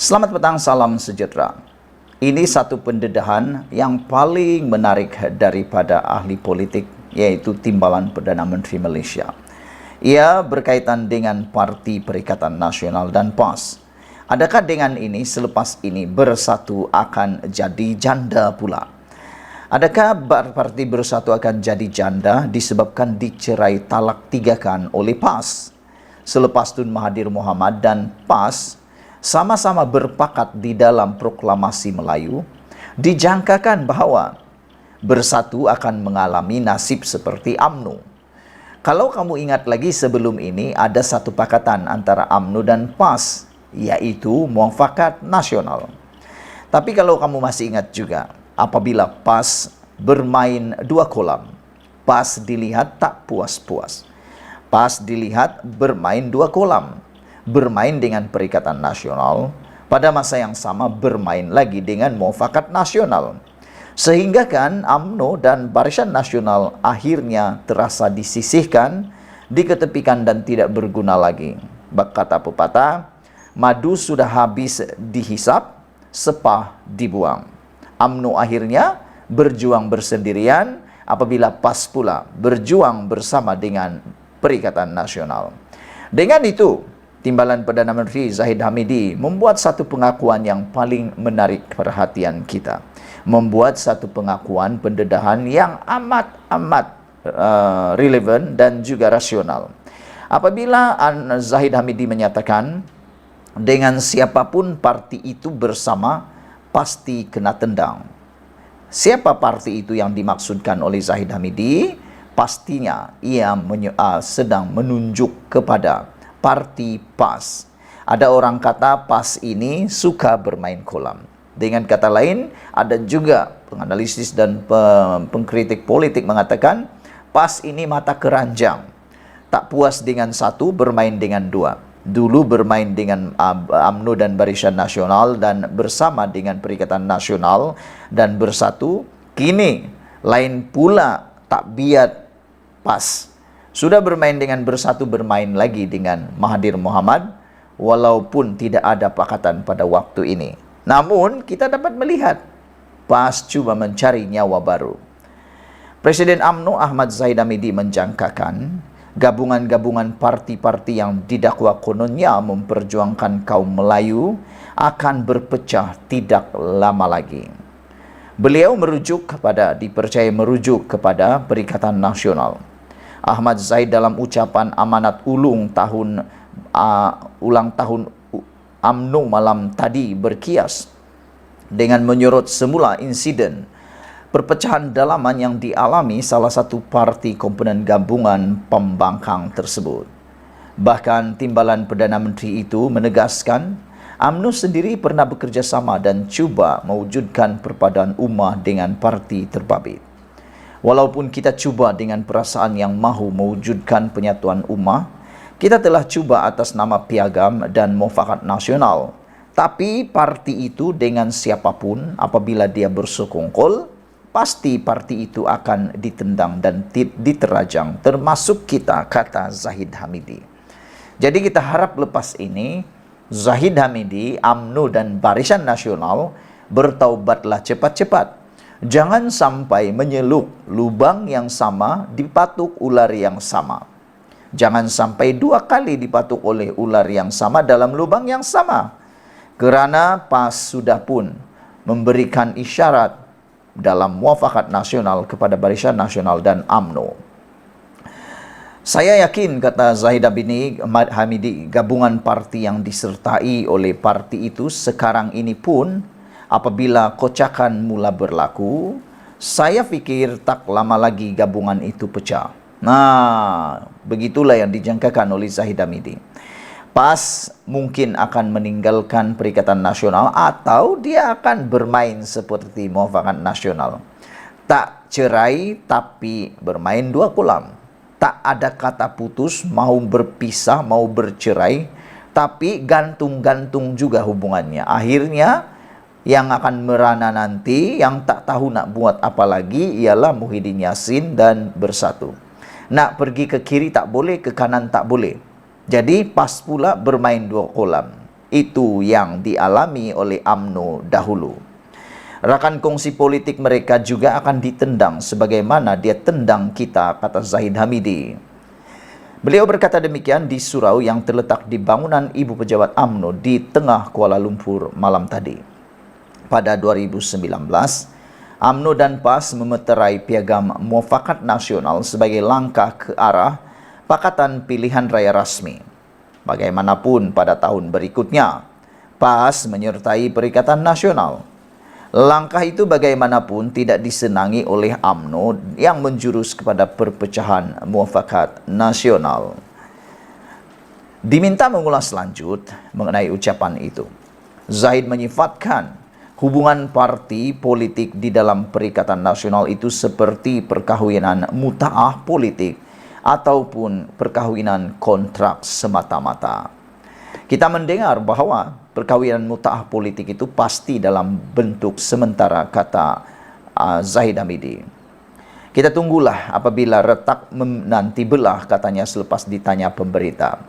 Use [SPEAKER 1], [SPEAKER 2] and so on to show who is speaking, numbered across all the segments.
[SPEAKER 1] Selamat petang, salam sejahtera. Ini satu pendedahan yang paling menarik daripada ahli politik, yaitu Timbalan Perdana Menteri Malaysia. Ia berkaitan dengan Parti Perikatan Nasional dan PAS. Adakah dengan ini, selepas ini Bersatu akan jadi janda pula? Adakah Parti Bersatu akan jadi janda disebabkan dicerai talak 3 oleh PAS? Selepas Tun Mahathir Mohamad dan PAS sama-sama berpakat di dalam proklamasi Melayu, dijangkakan bahawa Bersatu akan mengalami nasib seperti UMNO. Kalau kamu ingat lagi sebelum ini, ada satu pakatan antara UMNO dan PAS, yaitu Muafakat Nasional. Tapi kalau kamu masih ingat juga, apabila PAS bermain 2 kolam, PAS dilihat tak puas-puas. PAS dilihat bermain 2 kolam, bermain dengan Perikatan Nasional, pada masa yang sama bermain lagi dengan Muafakat Nasional. Sehingga kan UMNO dan Barisan Nasional akhirnya terasa disisihkan, diketepikan dan tidak berguna lagi. Berkata pepatah, madu sudah habis dihisap, sepah dibuang. UMNO akhirnya berjuang bersendirian, apabila PAS pula berjuang bersama dengan Perikatan Nasional. Dengan itu, Timbalan Perdana Menteri Zahid Hamidi membuat satu pengakuan yang paling menarik perhatian kita. Membuat satu pengakuan pendedahan yang amat relevan dan juga rasional. Apabila Zahid Hamidi menyatakan, dengan siapapun parti itu bersama pasti kena tendang. Siapa parti itu yang dimaksudkan oleh Zahid Hamidi? Pastinya ia sedang menunjuk kepada Parti PAS. Ada orang kata PAS ini suka bermain kolam. Dengan kata lain, ada juga penganalisis dan pengkritik politik mengatakan PAS ini mata keranjang. Tak puas dengan satu, bermain dengan 2. Dulu bermain dengan UMNO dan Barisan Nasional dan bersama dengan Perikatan Nasional dan Bersatu. Kini lain pula takbiat PAS. Sudah bermain dengan Bersatu, bermain lagi dengan Mahathir Mohamad, walaupun tidak ada pakatan pada waktu ini. Namun, kita dapat melihat PAS cuba mencari nyawa baru. Presiden UMNO Ahmad Zahid Hamidi menjangkakan gabungan-gabungan parti-parti yang didakwa kononnya memperjuangkan kaum Melayu akan berpecah tidak lama lagi. Beliau dipercaya merujuk kepada Perikatan Nasional. Ahmad Zahid dalam ucapan amanat ulang tahun UMNO malam tadi berkias dengan menyorot semula insiden perpecahan dalaman yang dialami salah satu parti komponen gabungan pembangkang tersebut. Bahkan Timbalan Perdana Menteri itu menegaskan UMNO sendiri pernah bekerjasama dan cuba mewujudkan perpaduan ummah dengan parti terbabit. Walaupun kita cuba dengan perasaan yang mahu mewujudkan penyatuan ummah, kita telah cuba atas nama Piagam dan Muafakat Nasional. Tapi parti itu dengan siapapun, apabila dia bersekongkol, pasti parti itu akan ditendang dan diterajang, termasuk kita, kata Zahid Hamidi. Jadi kita harap lepas ini, Zahid Hamidi, UMNO dan Barisan Nasional bertaubatlah cepat-cepat. Jangan sampai menyelup lubang yang sama dipatuk ular yang sama. Jangan sampai 2 kali dipatuk oleh ular yang sama dalam lubang yang sama. Kerana PAS sudah pun memberikan isyarat dalam Muafakat Nasional kepada Barisan Nasional dan UMNO. Saya yakin, kata Zahid Hamidi, gabungan parti yang disertai oleh parti itu sekarang ini pun, apabila kocakan mula berlaku, saya fikir tak lama lagi gabungan itu pecah. Nah, begitulah yang dijangkakan oleh Zahid Hamidi. PAS mungkin akan meninggalkan Perikatan Nasional atau dia akan bermain seperti Muafakat Nasional. Tak cerai tapi bermain 2 kolam. Tak ada kata putus, mau berpisah, mau bercerai, tapi gantung-gantung juga hubungannya. Akhirnya yang akan merana nanti, yang tak tahu nak buat apa lagi, ialah Muhyiddin Yassin dan Bersatu. Nak pergi ke kiri tak boleh, ke kanan tak boleh. Jadi PAS pula bermain 2 kolam. itu yang dialami oleh UMNO dahulu. Rakan kongsi politik mereka juga akan ditendang sebagaimana dia tendang kita, kata Zahid Hamidi. Beliau berkata demikian di surau yang terletak di bangunan Ibu Pejabat UMNO di tengah Kuala Lumpur malam tadi. Pada 2019, UMNO dan PAS memeterai piagam Muafakat Nasional sebagai langkah ke arah Pakatan Pilihan Raya Rasmi. Bagaimanapun pada tahun berikutnya, PAS menyertai Perikatan Nasional. Langkah itu bagaimanapun tidak disenangi oleh UMNO yang menjurus kepada perpecahan Muafakat Nasional. Diminta mengulas lanjut mengenai ucapan itu. Zahid menyifatkan hubungan parti politik di dalam Perikatan Nasional itu seperti perkawinan muta'ah politik ataupun perkawinan kontrak semata-mata. Kita mendengar bahwa perkawinan muta'ah politik itu pasti dalam bentuk sementara, kata Zahid Hamidi. Kita tunggulah apabila retak nanti belah, katanya selepas ditanya pemberita.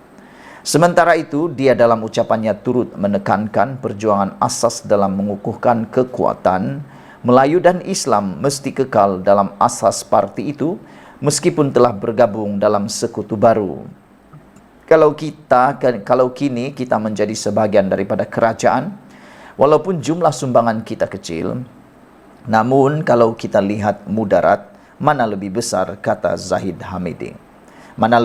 [SPEAKER 1] Sementara itu, dia dalam ucapannya turut menekankan perjuangan asas dalam mengukuhkan kekuatan Melayu dan Islam mesti kekal dalam asas parti itu meskipun telah bergabung dalam sekutu baru. Kalau kini kita menjadi sebahagian daripada kerajaan, walaupun jumlah sumbangan kita kecil, namun kalau kita lihat mudarat, mana lebih besar, kata Zahid Hamidi. Mana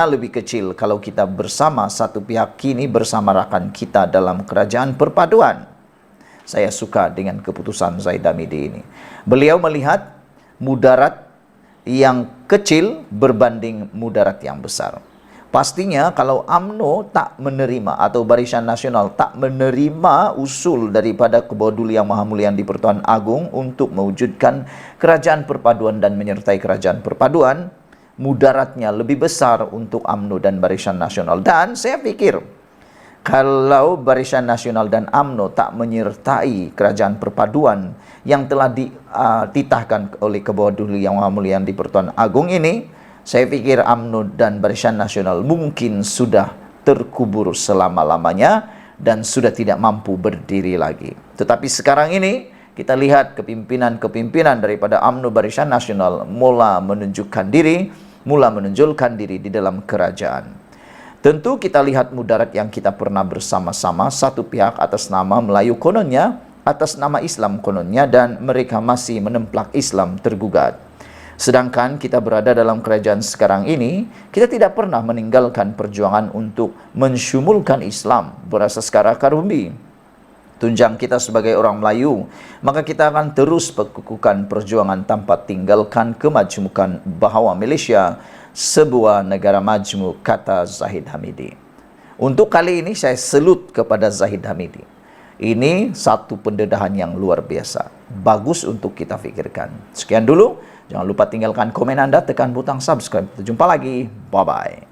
[SPEAKER 1] lebih kecil kalau kita bersama satu pihak kini bersama rakan kita dalam kerajaan perpaduan. Saya suka dengan keputusan Zahid Hamidi ini. Beliau melihat mudarat yang kecil berbanding mudarat yang besar. Pastinya kalau UMNO tak menerima atau Barisan Nasional tak menerima usul daripada Kebawah Duli Yang Maha Mulia di Pertuan Agung untuk mewujudkan kerajaan perpaduan dan menyertai kerajaan perpaduan, mudaratnya lebih besar untuk UMNO dan Barisan Nasional. Dan saya pikir kalau Barisan Nasional dan UMNO tak menyertai kerajaan perpaduan yang telah dititahkan oleh Kebawah Duli Yang Maha Mulia di Pertuan Agung ini, saya pikir UMNO dan Barisan Nasional mungkin sudah terkubur selama-lamanya dan sudah tidak mampu berdiri lagi. Tetapi sekarang ini kita lihat kepimpinan daripada UMNO Barisan Nasional mula menunjukkan diri di dalam kerajaan. Tentu kita lihat mudarat yang kita pernah bersama-sama, satu pihak atas nama Melayu kononnya, atas nama Islam kononnya, dan mereka masih menemplak Islam tergugat. Sedangkan kita berada dalam kerajaan sekarang ini, kita tidak pernah meninggalkan perjuangan untuk mensyumulkan Islam berasaskan akar bumi. Tunjang kita sebagai orang Melayu, maka kita akan terus pekukuhkan perjuangan tanpa tinggalkan kemajmukan bahwa Malaysia sebuah negara majmuk, kata Zahid Hamidi. Untuk kali ini saya selut kepada Zahid Hamidi. Ini satu pendedahan yang luar biasa. Bagus untuk kita fikirkan. Sekian dulu. Jangan lupa tinggalkan komen Anda, tekan butang subscribe. Kita jumpa lagi. Bye-bye.